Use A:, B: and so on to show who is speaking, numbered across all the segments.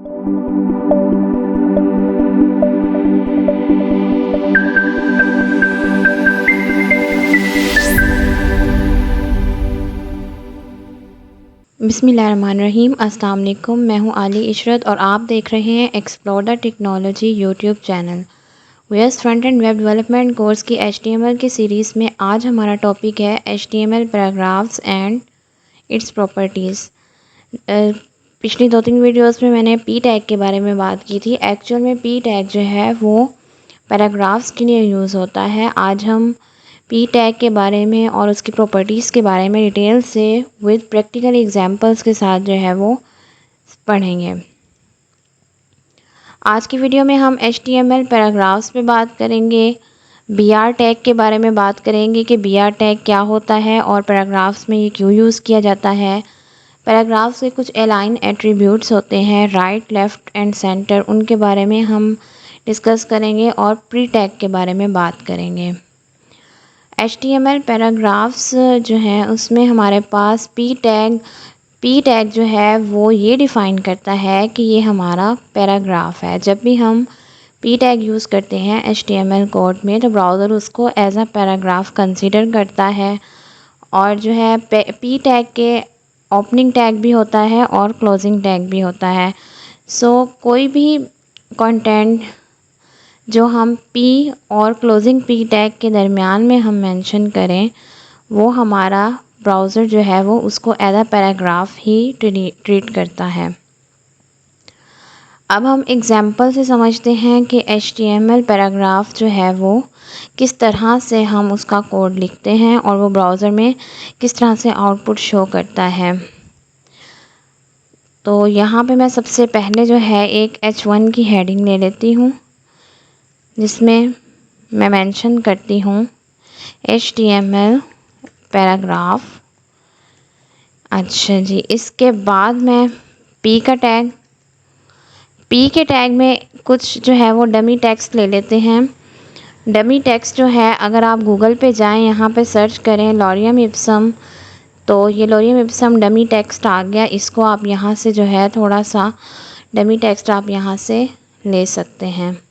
A: बिस्मिल्लाहिर्रहमानिर्रहीम। अस्सलाम वालेकुम। मैं हूं आली इशरत और आप देख रहे हैं explore the technology YouTube channel. VS front end web development course की HTML की सीरीज़ में आज हमारा टॉपिक है HTML paragraphs and its properties. पिछली 2-3 वीडियोस में मैंने पी टैग के बारे में बात की थी। एक्चुअल में पी टैग जो है वो पैराग्राफ्स के लिए यूज़ होता है। आज हम पी टैग के बारे में और उसकी प्रॉपर्टीज़ के बारे में डिटेल से विद प्रैक्टिकल एग्जांपल्स के साथ जो है वो पढ़ेंगे। आज की वीडियो में हम HTML पैराग्राफ्स पे बात करेंगे, BR टैग के बारे में बात करेंगे कि BR टैग क्या होता है और पैराग्राफ्स में ये क्यों यूज़ किया जाता है। पैराग्राफ्स के कुछ अलाइन एट्रीब्यूट्स होते हैं, राइट, लेफ़्ट एंड सेंटर, उनके बारे में हम डिस्कस करेंगे और प्री टैग के बारे में बात करेंगे। HTML पैराग्राफ्स जो हैं उसमें हमारे पास पी टैग जो है वो ये डिफ़ाइन करता है कि ये हमारा पैराग्राफ है। जब भी हम पी टैग यूज़ करते हैं HTML कोड में तो ब्राउज़र उसको एज अ पैराग्राफ कंसीडर करता है। और जो है पी टैग के ओपनिंग टैग भी होता है और क्लोजिंग टैग भी होता है। कोई भी कंटेंट जो हम पी और क्लोजिंग पी टैग के दरमियान में हम मेंशन करें वो हमारा ब्राउज़र जो है वो उसको एज अ पैराग्राफ ही ट्रीट करता है। अब हम एग्जांपल से समझते हैं कि HTML पैराग्राफ जो है वो किस तरह से हम उसका कोड लिखते हैं और वो ब्राउज़र में किस तरह से आउटपुट शो करता है। तो यहाँ पे मैं सबसे पहले जो है एक H1 की हेडिंग ले लेती हूँ जिसमें मैं मेंशन करती हूँ HTML पैराग्राफ। अच्छा जी, इसके बाद मैं पी के टैग में कुछ जो है वो डमी टेक्स्ट ले लेते हैं। डमी टेक्स्ट जो है अगर आप गूगल पे जाएं, यहाँ पे सर्च करें लॉरियम इप्सम, तो ये लॉरियम इप्सम डमी टेक्स्ट आ गया। इसको आप यहाँ से जो है थोड़ा सा डमी टेक्स्ट आप यहाँ से ले सकते हैं।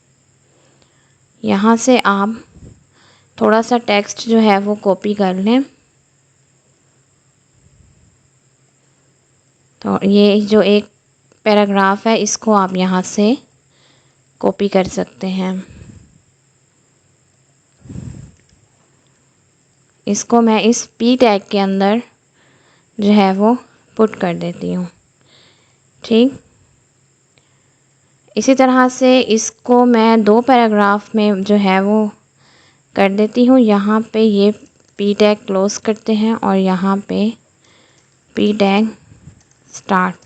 A: यहाँ से आप थोड़ा सा टेक्स्ट जो है वो कॉपी कर लें। तो ये जो एक पैराग्राफ है इसको आप यहाँ से कॉपी कर सकते हैं। इसको मैं इस पी टैग के अंदर जो है वो पुट कर देती हूँ। ठीक, इसी तरह से इसको मैं 2 पैराग्राफ में जो है वो कर देती हूँ। यहाँ पे ये पी टैग क्लोज करते हैं और यहाँ पे पी टैग स्टार्ट।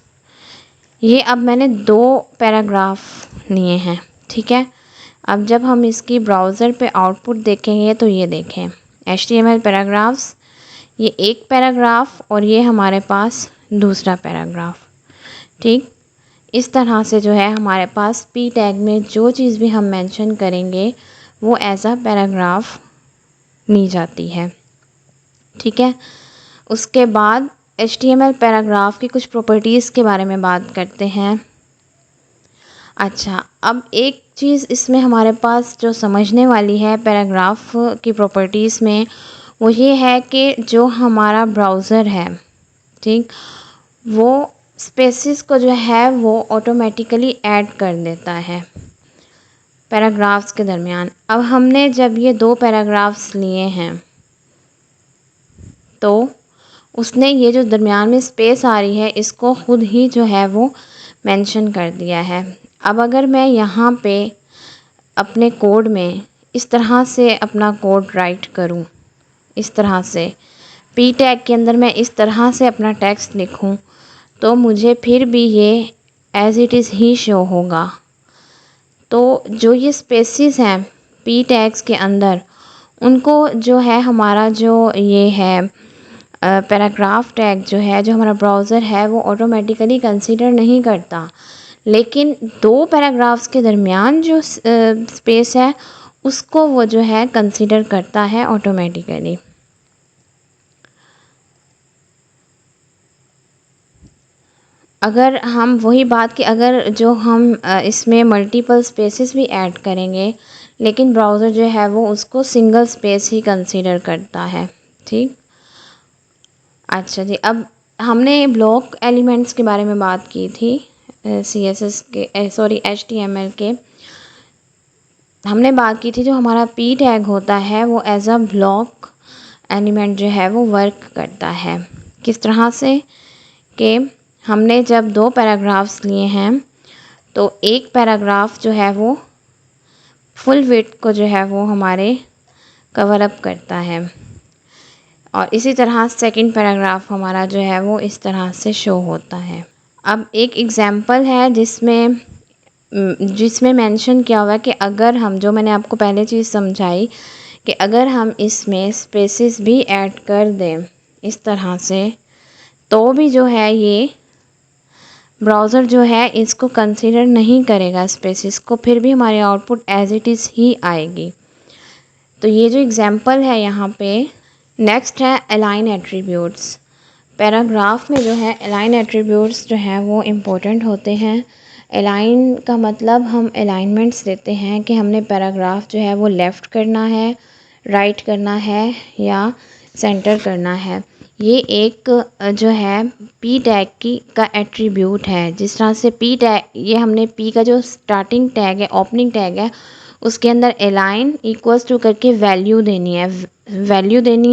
A: ये अब मैंने 2 पैराग्राफ लिए हैं। ठीक है, अब जब हम इसकी ब्राउज़र पे आउटपुट देखेंगे तो ये देखें HTML पैराग्राफ्स, ये एक पैराग्राफ और ये हमारे पास दूसरा पैराग्राफ। ठीक, इस तरह से जो है हमारे पास पी टैग में जो चीज़ भी हम मेंशन करेंगे वो एज अ पैराग्राफ ली जाती है। ठीक है, उसके बाद HTML पैराग्राफ की कुछ प्रॉपर्टीज़ के बारे में बात करते हैं। अच्छा, अब एक चीज़ इसमें हमारे पास जो समझने वाली है पैराग्राफ की प्रॉपर्टीज़ में वो ये है कि जो हमारा ब्राउज़र है, ठीक, वो स्पेसेस को जो है वो ऑटोमेटिकली ऐड कर देता है पैराग्राफ्स के दरमियान। अब हमने जब ये 2 पैराग्राफ्स लिए हैं तो उसने ये जो दरमियान में स्पेस आ रही है इसको ख़ुद ही जो है वो मेंशन कर दिया है। अब अगर मैं यहाँ पे अपने कोड में इस तरह से अपना कोड राइट करूँ, इस तरह से पी टैग के अंदर मैं इस तरह से अपना टेक्स्ट लिखूँ तो मुझे फिर भी ये as it is he show होगा। तो जो ये स्पेसेस हैं पी टैग्स के अंदर उनको जो है हमारा जो ये है पैराग्राफ टैग जो है जो हमारा ब्राउज़र है वो ऑटोमेटिकली कंसीडर नहीं करता, लेकिन 2 पैराग्राफ्स के दरमियान जो स्पेस है उसको वो जो है कंसीडर करता है ऑटोमेटिकली। अगर हम वही बात कि अगर जो हम इसमें मल्टीपल स्पेसेस भी ऐड करेंगे, लेकिन ब्राउज़र जो है वो उसको सिंगल स्पेस ही कंसीडर करता है। ठीक, अच्छा जी, अब हमने ब्लॉक एलिमेंट्स के बारे में बात की थी, CSS के सॉरी HTML के। हमने बात की थी जो हमारा पी टैग होता है वो एज अ ब्लॉक एलिमेंट जो है वो वर्क करता है। किस तरह से कि हमने जब 2 पैराग्राफ्स लिए हैं तो एक पैराग्राफ जो है वो फुल विड्थ को जो है वो हमारे कवर अप करता है, और इसी तरह सेकंड पैराग्राफ हमारा जो है वो इस तरह से शो होता है। अब एक एग्जांपल है जिसमें मेंशन किया हुआ है कि अगर हम, जो मैंने आपको पहले चीज़ समझाई कि अगर हम इसमें स्पेसेस भी ऐड कर दें इस तरह से, तो भी जो है ये ब्राउज़र जो है इसको कंसीडर नहीं करेगा स्पेसेस को, फिर भी हमारी आउटपुट एज इट इज़ ही आएगी। तो ये जो एग्जांपल है यहाँ पे। नेक्स्ट है अलाइन एट्रीब्यूट्स। पैराग्राफ में जो है अलाइन एट्रीब्यूट्स जो हैं वो इम्पोर्टेंट होते हैं। अलाइन का मतलब हम अलाइनमेंट्स देते हैं कि हमने पैराग्राफ जो है वो लेफ़्ट करना है, राइट करना है या सेंटर करना है। ये एक जो है पी टैग का एट्रीब्यूट है। जिस तरह से पी टैग, ये हमने पी का जो स्टार्टिंग टैग है, ओपनिंग टैग है, उसके अंदर अलाइन इक्वल्स टू करके वैल्यू देनी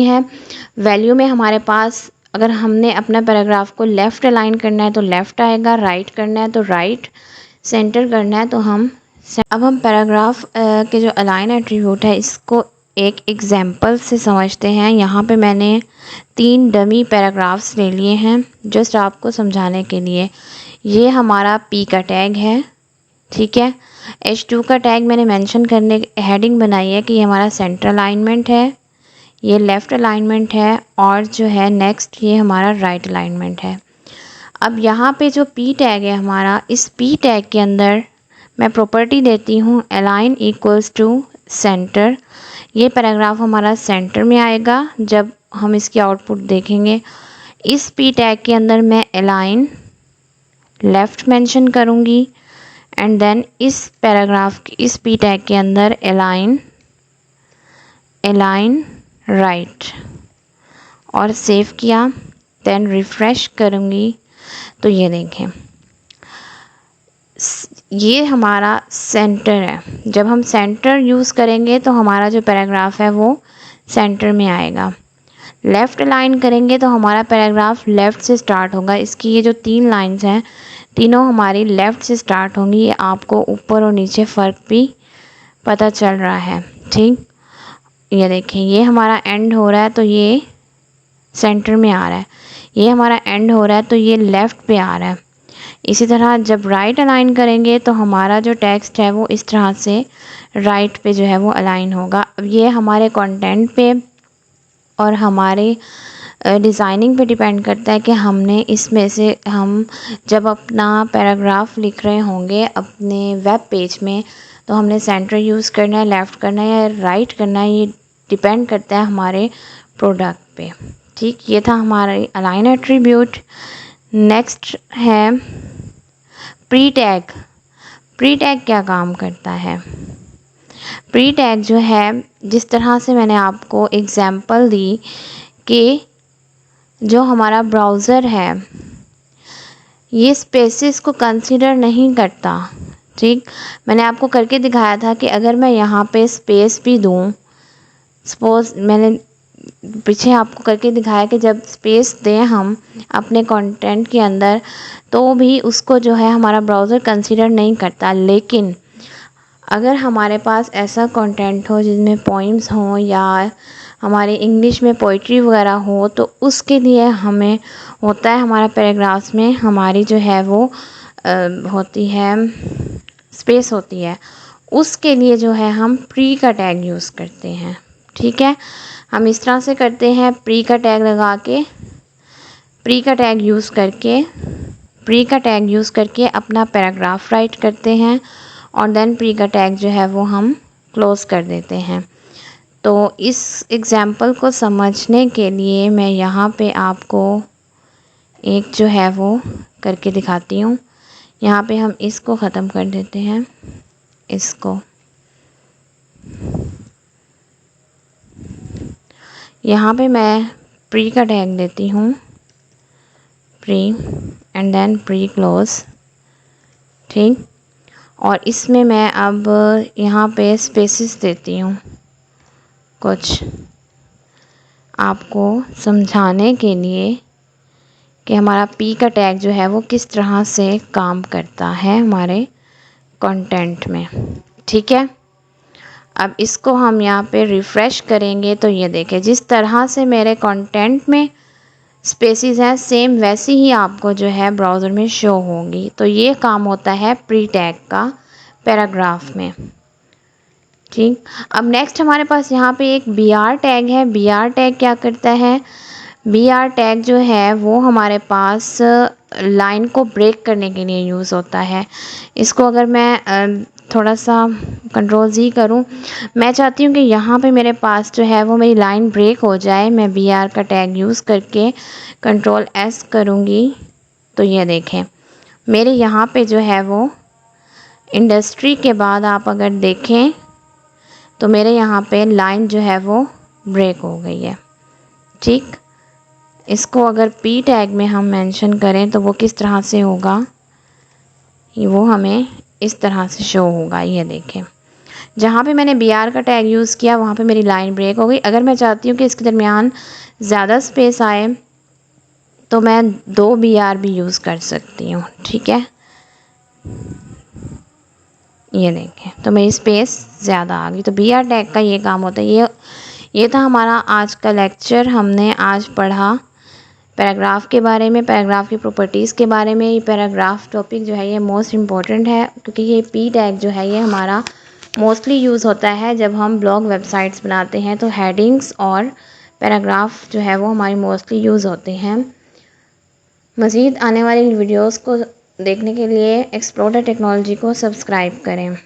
A: है। वैल्यू में हमारे पास, अगर हमने अपना पैराग्राफ को लेफ़्ट अलाइन करना है तो लेफ़्ट आएगा, राइट करना है तो राइट, सेंटर करना है तो हम। अब हम पैराग्राफ के जो अलाइन एट्रीब्यूट है इसको एक एग्जांपल से समझते हैं। यहाँ पे मैंने 3 डमी पैराग्राफ्स ले लिए हैं जस्ट आपको समझाने के लिए। ये हमारा पी का टैग है, ठीक है। H2 का टैग मैंने मेंशन करने हेडिंग बनाई है कि ये हमारा सेंटर अलाइनमेंट है, ये लेफ़्ट अलाइनमेंट है, और जो है नेक्स्ट ये हमारा राइट अलाइनमेंट है। अब यहाँ पे जो पी टैग है हमारा, इस पी टैग के अंदर मैं प्रॉपर्टी देती हूँ अलाइन इक्वल्स टू सेंटर। ये पैराग्राफ हमारा सेंटर में आएगा जब हम इसकी आउटपुट देखेंगे। इस पी टैग के अंदर मैं अलाइन लेफ़्ट मेंशन करूँगी एंड देन इस पैराग्राफ की इस पी टैग के अंदर अलाइन राइट, और सेव किया, देन रिफ़्रेश करूँगी तो ये देखें ये हमारा सेंटर है। जब हम सेंटर यूज़ करेंगे तो हमारा जो पैराग्राफ है वो सेंटर में आएगा। लेफ़्ट अलाइन करेंगे तो हमारा पैराग्राफ लेफ़्ट से स्टार्ट होगा। इसकी ये जो 3 लाइंस हैं तीनों हमारी लेफ़्ट से स्टार्ट होंगी। ये आपको ऊपर और नीचे फ़र्क भी पता चल रहा है, ठीक। ये देखें ये हमारा एंड हो रहा है तो ये सेंटर में आ रहा है, ये हमारा एंड हो रहा है तो ये लेफ़्ट पे आ रहा है। इसी तरह जब राइट अलाइन करेंगे तो हमारा जो टेक्स्ट है वो इस तरह से राइट पे जो है वो अलाइन होगा। अब ये हमारे कंटेंट पे और हमारे डिज़ाइनिंग पे डिपेंड करता है कि हमने इसमें से, हम जब अपना पैराग्राफ लिख रहे होंगे अपने वेब पेज में, तो हमने सेंटर यूज़ करना है, लेफ़्ट करना है या राइट करना है, ये डिपेंड करता है हमारे प्रोडक्ट पे, ठीक। ये था हमारा अलाइन एट्रीब्यूट। नेक्स्ट है प्री टैग। प्री टैग क्या काम करता है? प्री टैग जो है, जिस तरह से मैंने आपको एग्जांपल दी कि जो हमारा ब्राउज़र है ये स्पेसेस को कंसीडर नहीं करता, ठीक। मैंने आपको करके दिखाया था कि अगर मैं यहाँ पे स्पेस भी दूँ, सपोज मैंने पीछे आपको करके दिखाया कि जब स्पेस दें हम अपने कंटेंट के अंदर तो भी उसको जो है हमारा ब्राउज़र कंसीडर नहीं करता। लेकिन अगर हमारे पास ऐसा कंटेंट हो जिसमें पोइम्स हों या हमारे इंग्लिश में पोइट्री वगैरह हो, तो उसके लिए हमें होता है, हमारा पैराग्राफ्स में हमारी जो है वो होती है स्पेस होती है, उसके लिए जो है हम प्री का टैग यूज़ करते हैं, ठीक है। हम इस तरह से करते हैं, प्री का टैग लगा के, प्री का टैग यूज़ करके अपना पैराग्राफ राइट करते हैं और देन प्री का टैग जो है वो हम क्लोज़ कर देते हैं। तो इस एग्ज़ाम्पल को समझने के लिए मैं यहाँ पे आपको एक जो है वो करके दिखाती हूँ। यहाँ पे हम इसको ख़त्म कर देते हैं, इसको यहाँ पे मैं प्री का टैग देती हूँ, pre and then pre close, ठीक। और इसमें मैं अब यहाँ पे स्पेसेस देती हूँ कुछ आपको समझाने के लिए कि हमारा पी का टैग जो है वो किस तरह से काम करता है हमारे कंटेंट में, ठीक है। अब इसको हम यहाँ पे रिफ़्रेश करेंगे तो ये देखें जिस तरह से मेरे कंटेंट में स्पेसेस हैं सेम वैसी ही आपको जो है ब्राउज़र में शो होंगी। तो ये काम होता है प्री टैग का पैराग्राफ में, ठीक। अब नेक्स्ट हमारे पास यहाँ पे एक बी आर टैग है। बी आर टैग क्या करता है? बी आर टैग जो है वो हमारे पास लाइन को ब्रेक करने के लिए यूज़ होता है। इसको अगर मैं थोड़ा सा कंट्रोल जी करूं, मैं चाहती हूं कि यहाँ पे मेरे पास जो है वो मेरी लाइन ब्रेक हो जाए। मैं बी आर का टैग यूज़ करके कंट्रोल एस करूँगी तो ये देखें मेरे यहाँ पे जो है वो इंडस्ट्री के बाद आप अगर देखें तो मेरे यहाँ पे लाइन जो है वो ब्रेक हो गई है, ठीक। इसको अगर पी टैग में हम मेंशन करें तो वो किस तरह से होगा, वो हमें इस तरह से शो होगा। ये देखें जहाँ पे मैंने बी आर का टैग यूज़ किया वहाँ पे मेरी लाइन ब्रेक हो गई। अगर मैं चाहती हूँ कि इसके दरमियान ज़्यादा स्पेस आए तो मैं 2 बी आर भी यूज़ कर सकती हूँ, ठीक है। ये देखें तो मेरी स्पेस ज़्यादा आ गई। तो बी आर टैग का ये काम होता है। ये था हमारा आज का लेक्चर। हमने आज पढ़ा पैराग्राफ के बारे में, पैराग्राफ की प्रॉपर्टीज़ के बारे में। ये पैराग्राफ टॉपिक जो है ये मोस्ट इम्पॉर्टेंट है क्योंकि ये पी टैग जो है ये हमारा मोस्टली यूज़ होता है जब हम ब्लॉग वेबसाइट्स बनाते हैं। तो हेडिंग्स और पैराग्राफ जो है वो हमारी मोस्टली यूज़ होते हैं। मज़ीद आने वाली वीडियोज़ को देखने के लिए एक्सप्लोर द टेक्नोलॉजी को सब्सक्राइब करें।